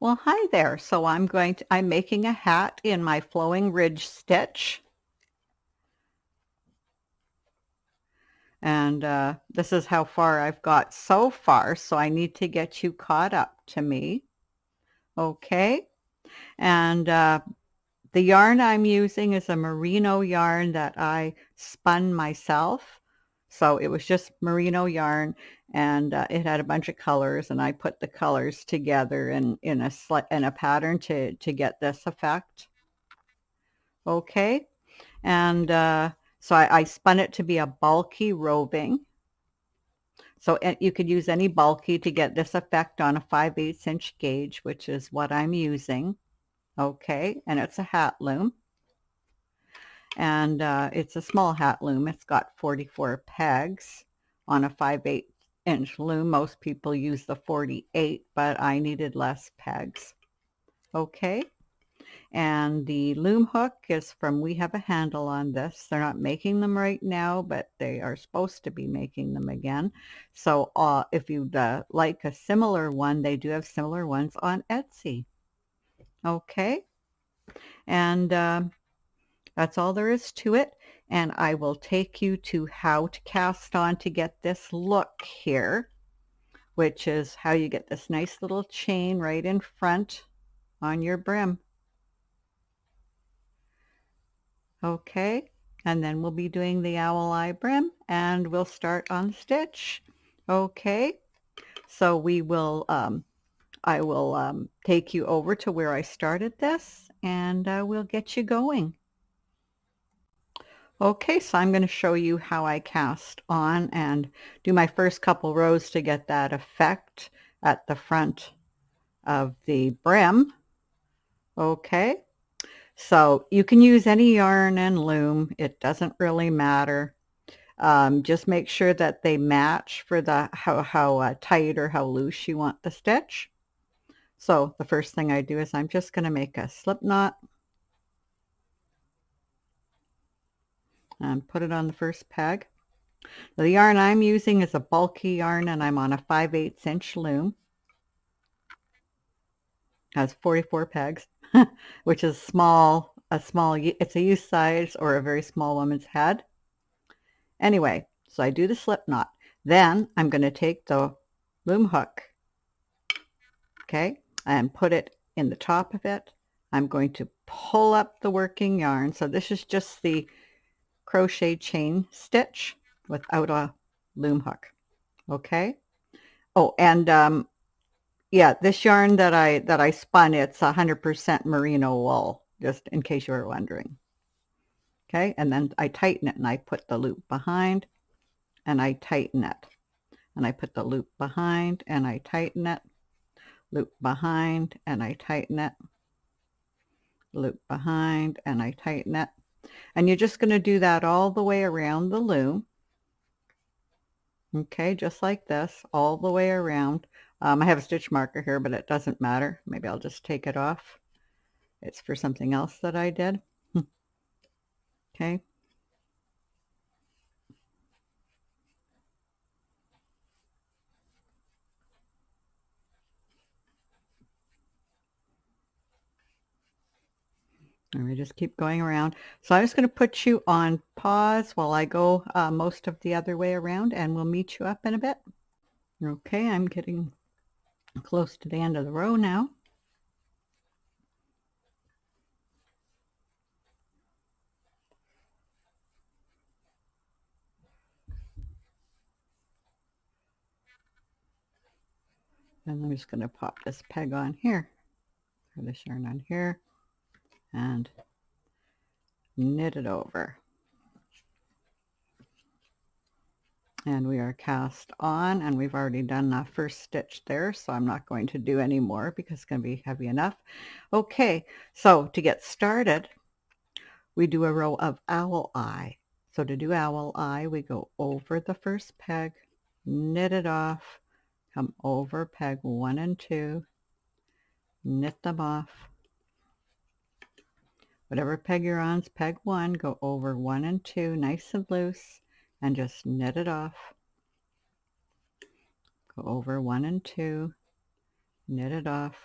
Well, hi there. So I'm making a hat in my flowing ridge stitch. And this is how far I've got so far. So I need to get you caught up to me. Okay. And the yarn I'm using is a merino yarn that I spun myself. So it was just merino yarn, and it had a bunch of colors, and I put the colors together in a pattern to get this effect. Okay. And so I spun it to be a bulky roving. So you could use any bulky to get this effect on a 5/8 inch gauge, which is what I'm using. Okay, and it's a hat loom. And it's a small hat loom. It's got 44 pegs on a 5/8 inch loom. Most people use the 48, but I needed less pegs. Okay. And the loom hook is from We Have a Handle on this. They're not making them right now, but they are supposed to be making them again. So if you'd like a similar one, they do have similar ones on Etsy. Okay, and that's all there is to it. And I will take you to how to cast on to get this look here, which is how you get this nice little chain right in front on your brim. Okay, and then we'll be doing the owl eye brim, and we'll start on the stitch. Okay, so I will take you over to where I started this, and we'll get you going. Okay, so I'm going to show you how I cast on and do my first couple rows to get that effect at the front of the brim. Okay. So you can use any yarn and loom. It doesn't really matter. Just make sure that they match for how tight or how loose you want the stitch. So the first thing I do is I'm just going to make a slip knot and put it on the first peg. Now, the yarn I'm using is a bulky yarn, and I'm on a 5/8 inch loom. It has 44 pegs, which is small. It's a youth size or a very small woman's head. Anyway, so I do the slip knot. Then I'm going to take the loom hook, okay, and put it in the top of it. I'm going to pull up the working yarn. So this is just the crochet chain stitch without a loom hook. Okay. Oh, and yeah, this yarn that I spun, it's 100% merino wool, just in case you were wondering. Okay, and then I tighten it and I put the loop behind and I tighten it. And I put the loop behind and I tighten it. Loop behind and I tighten it. Loop behind and I tighten it. And you're just going to do that all the way around the loom. Okay, just like this, all the way around. I have a stitch marker here, but it doesn't matter. Maybe I'll just take it off. It's for something else that I did. Okay. And we just keep going around. So I'm just going to put you on pause while I go most of the other way around, and we'll meet you up in a bit. Okay, I'm getting close to the end of the row now. And I'm just going to pop this peg on here, or this yarn on here, and knit it over. And we are cast on, and we've already done the first stitch there, so I'm not going to do any more because it's going to be heavy enough. Okay, so to get started, we do a row of owl eye. So to do owl eye, we go over the first peg, knit it off, come over peg 1 and 2, knit them off. Whatever peg you're on is peg 1, go over 1 and 2, nice and loose, and just knit it off. Go over 1 and 2, knit it off,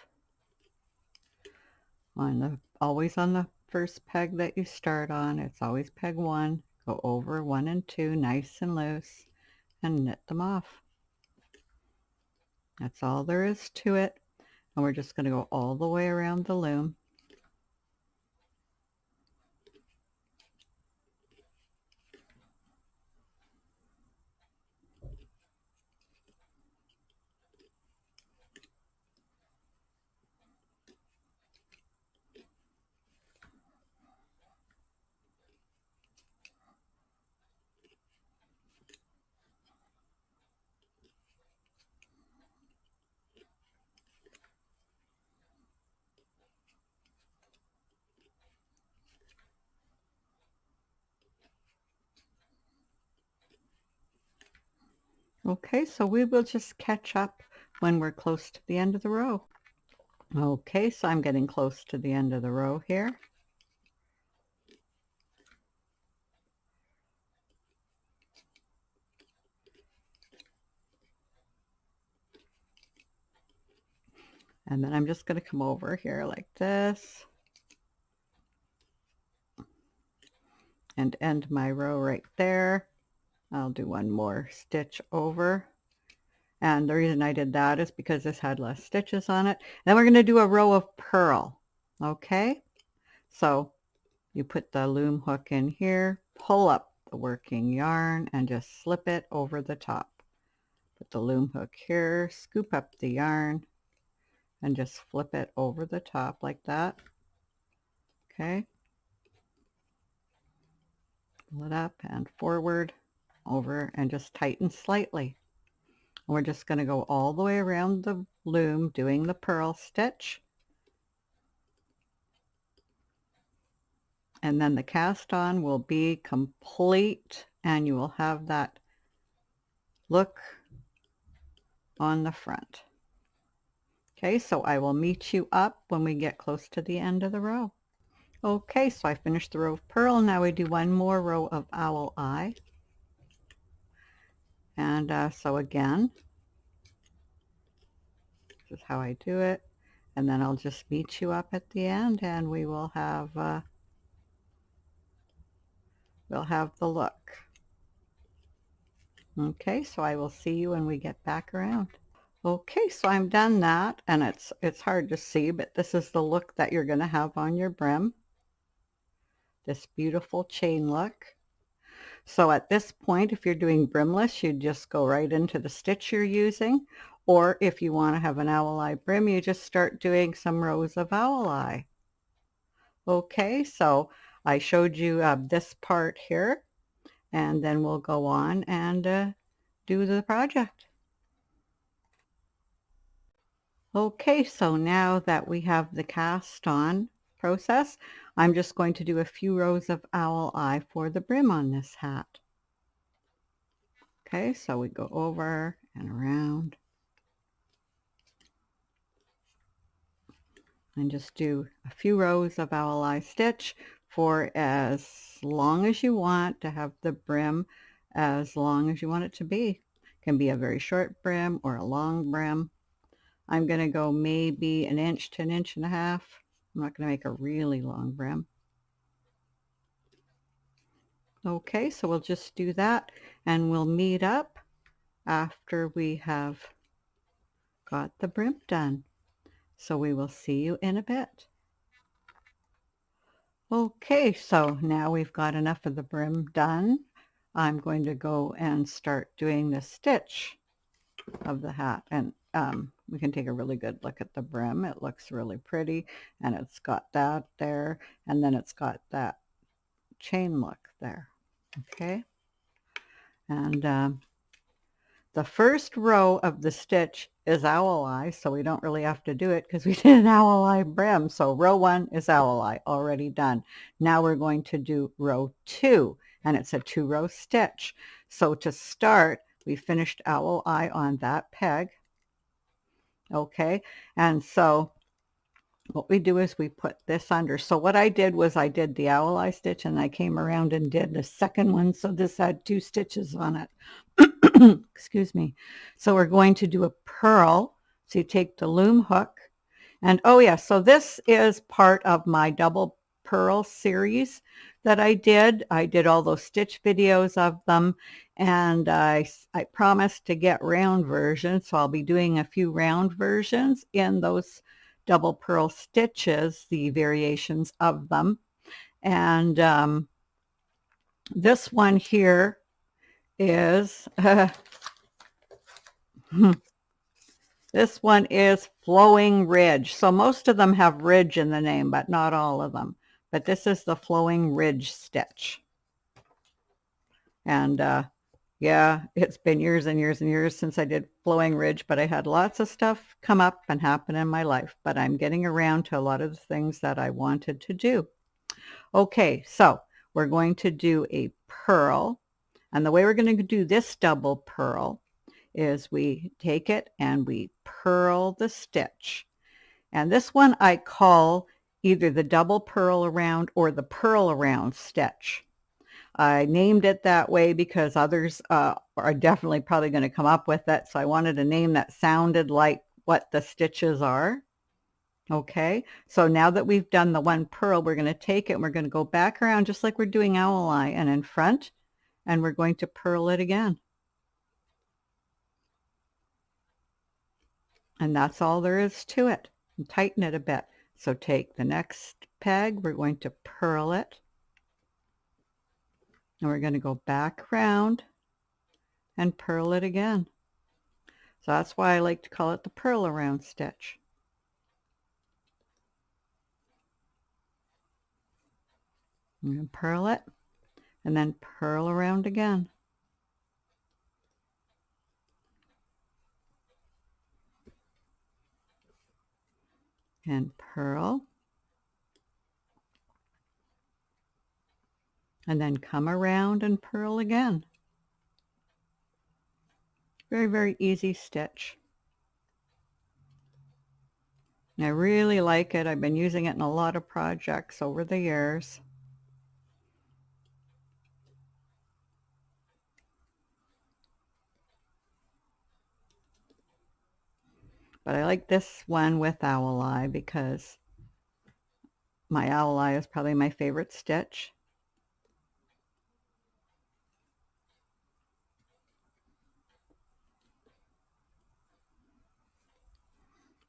Always on the first peg that you start on. It's always peg 1. Go over 1 and 2 nice and loose and knit them off. That's all there is to it. And we're just going to go all the way around the loom. Okay, so we will just catch up when we're close to the end of the row. Okay, so I'm getting close to the end of the row here. And then I'm just going to come over here like this and end my row right there. I'll do one more stitch over. And the reason I did that is because this had less stitches on it. Then we're going to do a row of purl. Okay, so you put the loom hook in here, pull up the working yarn and just slip it over the top. Put the loom hook here, scoop up the yarn and just flip it over the top like that. Okay, pull it up and forward, over, and just tighten slightly. We're just going to go all the way around the loom doing the purl stitch. And then the cast on will be complete and you will have that look on the front. Okay, so I will meet you up when we get close to the end of the row. Okay, so I finished the row of purl. Now we do one more row of owl eye. And so again, this is how I do it. And then I'll just meet you up at the end and we will have we'll have the look. Okay, so I will see you when we get back around. Okay, so I'm done that, and it's hard to see, but this is the look that you're going to have on your brim. This beautiful chain look. So at this point, if you're doing brimless, you just go right into the stitch you're using, or if you want to have an owl eye brim, you just start doing some rows of owl eye. Okay, so I showed you this part here, and then we'll go on and do the project. Okay, so now that we have the cast on process, I'm just going to do a few rows of owl eye for the brim on this hat. Okay, so we go over and around and just do a few rows of owl eye stitch for as long as you want to have the brim, as long as you want it to be. It can be a very short brim or a long brim. I'm going to go maybe an inch to an inch and a half. I'm not going to make a really long brim. Okay, so we'll just do that and we'll meet up after we have got the brim done. So we will see you in a bit. Okay, so now we've got enough of the brim done. I'm going to go and start doing the stitch of the hat, and we can take a really good look at the brim. It looks really pretty, and it's got that there, and then it's got that chain look there. Okay, and the first row of the stitch is owl eye, so we don't really have to do it because we did an owl eye brim. So row 1 is owl eye, already done. Now we're going to do row 2, and it's a 2-row stitch. So to start, we finished owl eye on that peg. Okay, and so what we do is we put this under. So what I did was I did the owl eye stitch and I came around and did the second one, so this had 2 stitches on it. Excuse me. So we're going to do a purl. So you take the loom hook, And oh yeah, so this is part of my double pearl series that I did. I did all those stitch videos of them, and I promised to get round versions, so I'll be doing a few round versions in those double pearl stitches, the variations of them. And this one here is this one is Flowing Ridge. So most of them have ridge in the name, but not all of them. But this is the Flowing Ridge stitch. And yeah, it's been years and years and years since I did Flowing Ridge, but I had lots of stuff come up and happen in my life. But I'm getting around to a lot of the things that I wanted to do. Okay, so we're going to do a purl. And the way we're going to do this double purl is we take it and we purl the stitch. And this one I call either the double purl around or the purl around stitch. I named it that way because others are definitely probably going to come up with it. So I wanted a name that sounded like what the stitches are. Okay, so now that we've done the one purl, we're going to take it and we're going to go back around just like we're doing owl eye and in front, and we're going to purl it again. And that's all there is to it. And tighten it a bit. So take the next peg, we're going to purl it, and we're going to go back around and purl it again. So that's why I like to call it the purl around stitch. I'm going to purl it and then purl around again. And purl. And then come around and purl again. Very, very easy stitch. And I really like it. I've been using it in a lot of projects over the years. But I like this one with owl eye because my owl eye is probably my favorite stitch.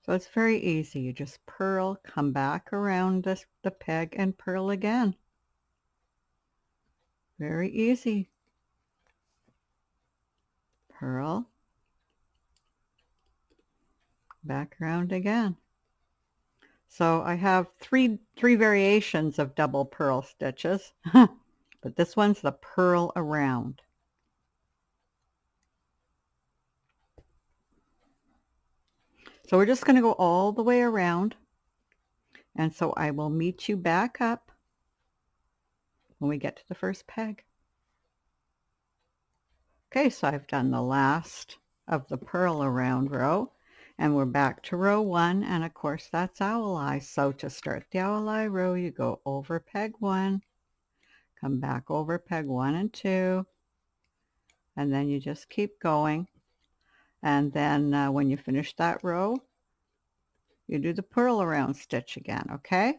So it's very easy. You just purl, come back around the peg and purl again. Very easy. Purl, back around again. So I have three variations of double purl stitches, but this one's the purl around. So we're just going to go all the way around, and so I will meet you back up when we get to the first peg. Okay, so I've done the last of the purl around row, and we're back to row 1, and of course that's owl eye. So to start the owl eye row, you go over peg 1, come back over peg 1 and 2, and then you just keep going. And then when you finish that row, you do the purl around stitch again, okay?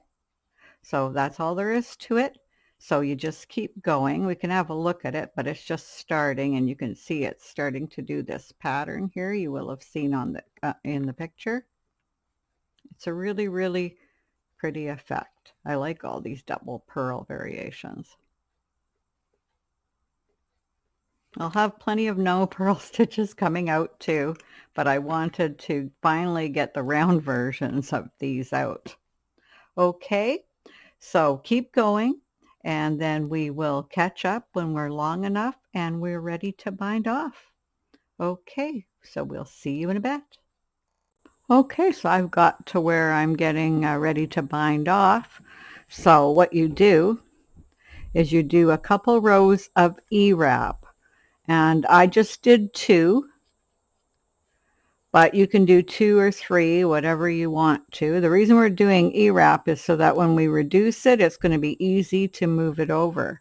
So that's all there is to it. So you just keep going. We can have a look at it, but it's just starting, and you can see it's starting to do this pattern here. You will have seen on the in the picture. It's a really, really pretty effect. I like all these double purl variations. I'll have plenty of no purl stitches coming out too, but I wanted to finally get the round versions of these out. Okay, so keep going, and then we will catch up when we're long enough and we're ready to bind off. Okay, so we'll see you in a bit. Okay, so I've got to where I'm getting ready to bind off. So what you do is you do a couple rows of E-wrap, and I just did 2, but you can do 2 or 3, whatever you want to. The reason we're doing E-wrap is so that when we reduce it, it's going to be easy to move it over.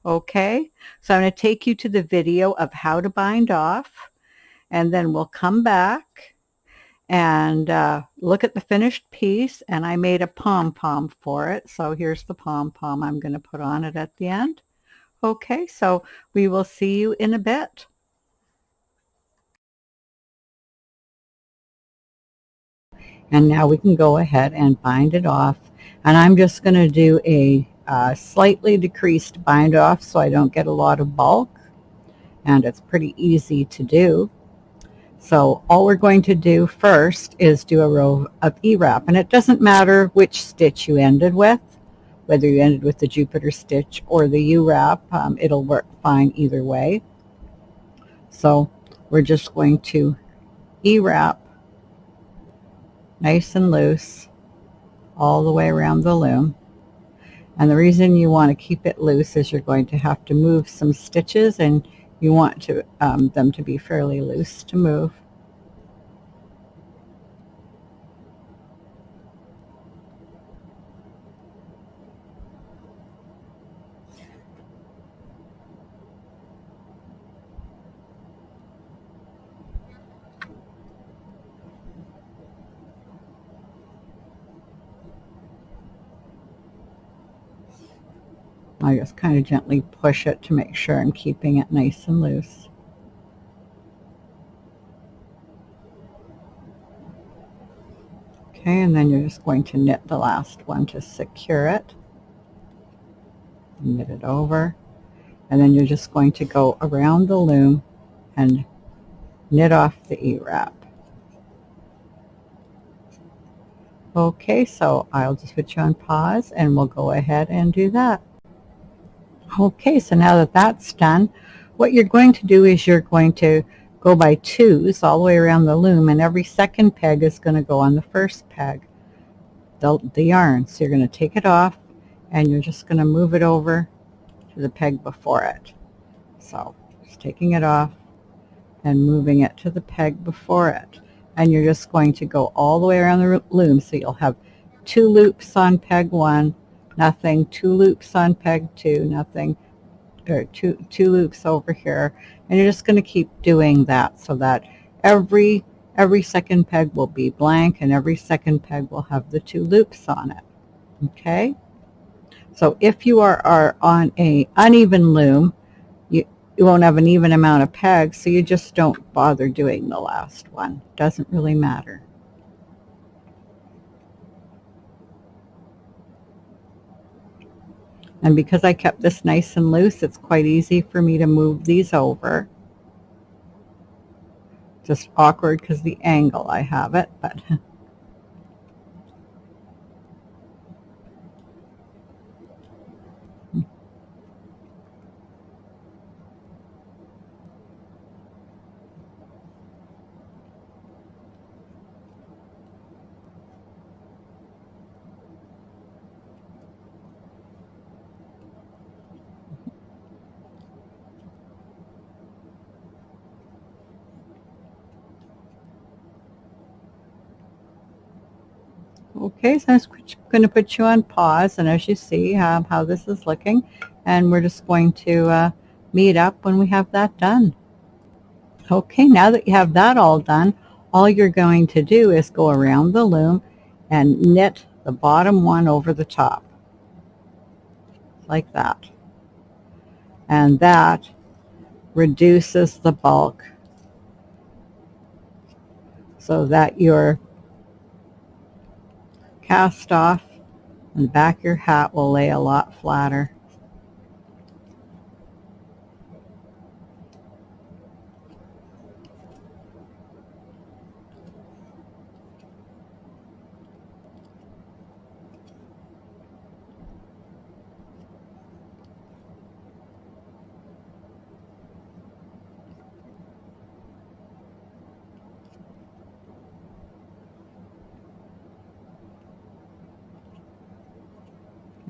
Okay, so I'm going to take you to the video of how to bind off, and then we'll come back and look at the finished piece, and I made a pom-pom for it. So here's the pom-pom I'm going to put on it at the end. Okay, so we will see you in a bit. And now we can go ahead and bind it off. And I'm just going to do a slightly decreased bind off so I don't get a lot of bulk. And it's pretty easy to do. So all we're going to do first is do a row of E-wrap. And it doesn't matter which stitch you ended with, whether you ended with the Jupiter stitch or the U-wrap, it'll work fine either way. So we're just going to E-wrap nice and loose all the way around the loom. And the reason you want to keep it loose is you're going to have to move some stitches, and you want to them to be fairly loose to move. I just kind of gently push it to make sure I'm keeping it nice and loose. Okay, and then you're just going to knit the last one to secure it. Knit it over, and then you're just going to go around the loom and knit off the E-wrap. Okay, so I'll just put you on pause and we'll go ahead and do that. Okay, so now that that's done, what you're going to do is you're going to go by twos all the way around the loom, and every second peg is going to go on the first peg, the yarn. So you're going to take it off and you're just going to move it over to the peg before it. So just taking it off and moving it to the peg before it. And you're just going to go all the way around the loom. So you'll have 2 loops on peg 1, nothing, 2 loops on peg 2, nothing, or two loops over here. And you're just going to keep doing that so that every second peg will be blank and every second peg will have the 2 loops on it. Okay? So if you are on a uneven loom, you won't have an even amount of pegs, so you just don't bother doing the last one. Doesn't really matter. And because I kept this nice and loose, it's quite easy for me to move these over. Just awkward because the angle I have it, but okay, so I'm just going to put you on pause, and as you see how this is looking, and we're just going to meet up when we have that done. Okay, now that you have that all done, all you're going to do is go around the loom and knit the bottom one over the top, like that. And that reduces the bulk so that your cast off and the back of your hat will lay a lot flatter.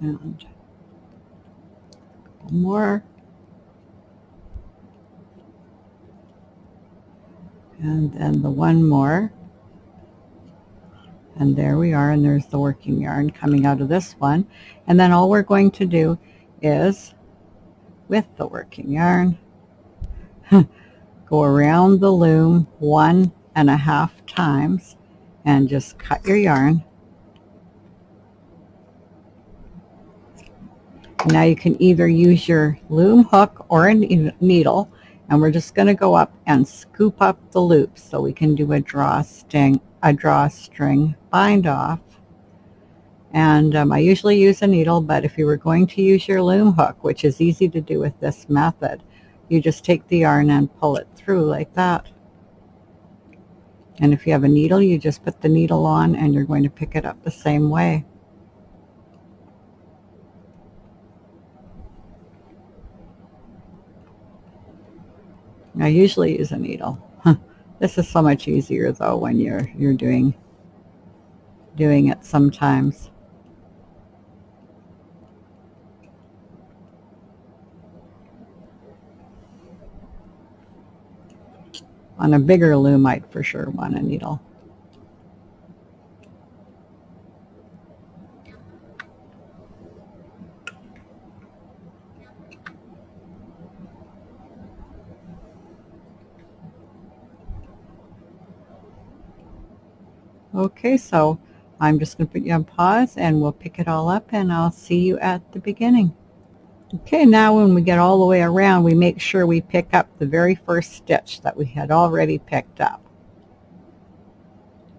And more, and then the one more, and there we are, and there's the working yarn coming out of this one. And then all we're going to do is, with the working yarn, go around the loom 1.5 times, and just cut your yarn. Now you can either use your loom hook or a needle, and we're just going to go up and scoop up the loops so we can do a drawstring bind off. And I usually use a needle, but if you were going to use your loom hook, which is easy to do with this method, you just take the yarn and pull it through like that. And if you have a needle, you just put the needle on and you're going to pick it up the same way. I usually use a needle. This is so much easier though when you're doing it sometimes. On a bigger loom, I'd for sure want a needle. Okay, so I'm just going to put you on pause and we'll pick it all up and I'll see you at the beginning. Okay, now when we get all the way around, we make sure we pick up the very first stitch that we had already picked up.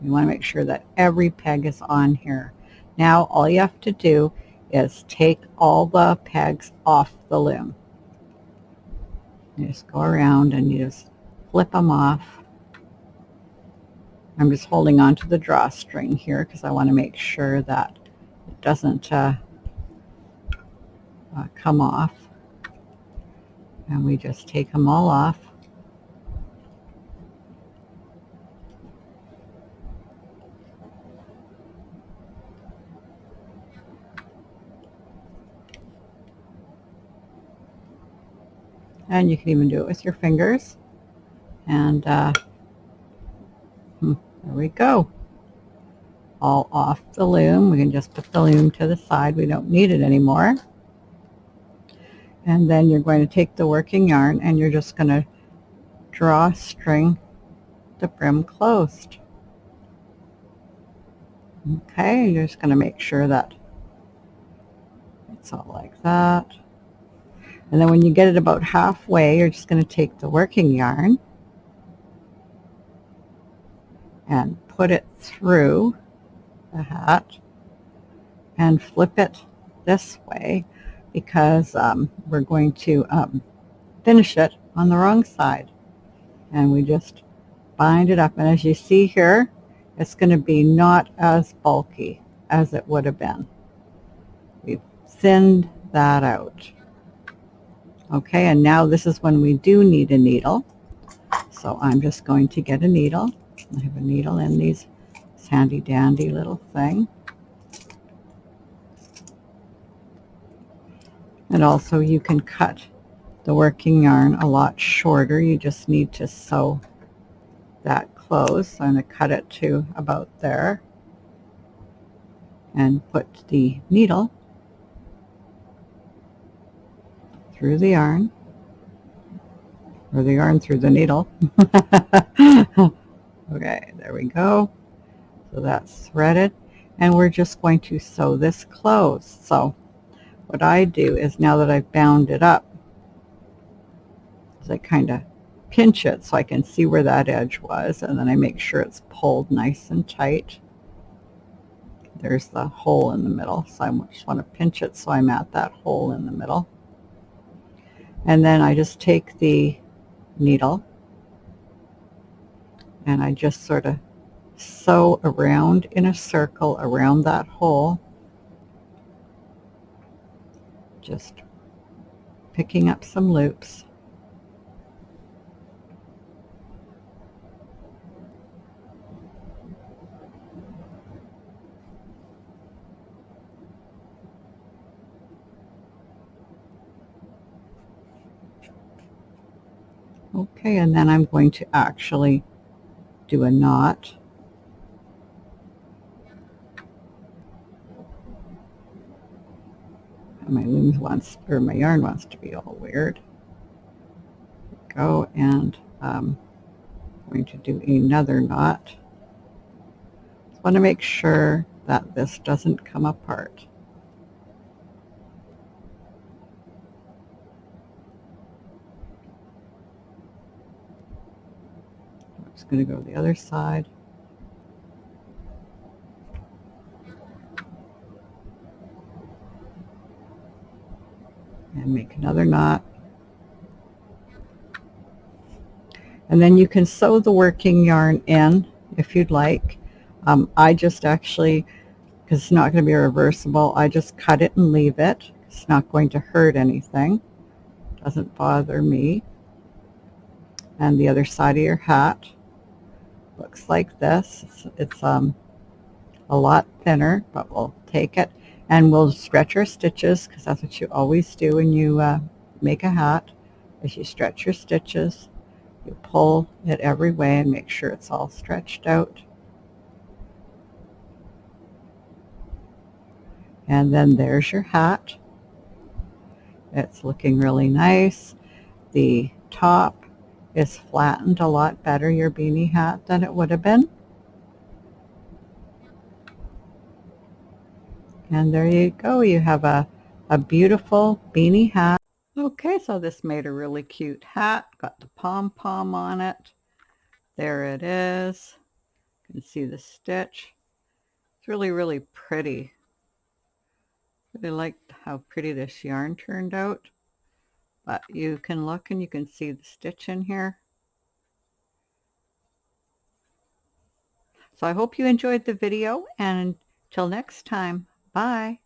You want to make sure that every peg is on here. Now all you have to do is take all the pegs off the loom. You just go around and you just flip them off. I'm just holding on to the drawstring here because I want to make sure that it doesn't come off. And we just take them all off. And you can even do it with your fingers. And there we go. All off the loom. We can just put the loom to the side. We don't need it anymore. And then you're going to take the working yarn and you're just going to drawstring the brim closed. Okay, you're just going to make sure that it's all like that. And then when you get it about halfway, you're just going to take the working yarn and put it through the hat and flip it this way because we're going to finish it on the wrong side. And we just bind it up, and as you see here, it's going to be not as bulky as it would have been. We've thinned that out. Okay, and now this is when we do need a needle. So I'm just going to get a needle. I have a needle in this handy dandy little thing. And also you can cut the working yarn a lot shorter. You just need to sew that close. So I'm going to cut it to about there and put the needle through the yarn, or the yarn through the needle. Okay, there we go. So that's threaded, and we're just going to sew this closed. So what I do is, now that I've bound it up, is I kind of pinch it so I can see where that edge was, and then I make sure it's pulled nice and tight. There's the hole in the middle, so I just want to pinch it so I'm at that hole in the middle. And then I just take the needle and I just sort of sew around in a circle around that hole, just picking up some loops. Okay, and then I'm going to actually do a knot. And my loom wants, or my yarn wants to be all weird. Go, and I'm going to do another knot. want to make sure that this doesn't come apart. I'm just going to go to the other side. And make another knot. And then you can sew the working yarn in if you'd like. I just actually, because it's not going to be reversible, I just cut it and leave it. It's not going to hurt anything. Doesn't bother me. And the other side of your hat looks like this. It's a lot thinner, but we'll take it and we'll stretch our stitches, because that's what you always do when you make a hat, is you stretch your stitches. You pull it every way and make sure it's all stretched out. And then there's your hat. It's looking really nice. The top is flattened a lot better, your beanie hat, than it would have been. And there you go. You have a beautiful beanie hat. Okay, so this made a really cute hat. Got the pom-pom on it. There it is. You can see the stitch. It's really, really pretty. Really liked how pretty this yarn turned out. But you can look and you can see the stitch in here. So I hope you enjoyed the video, and until next time, bye.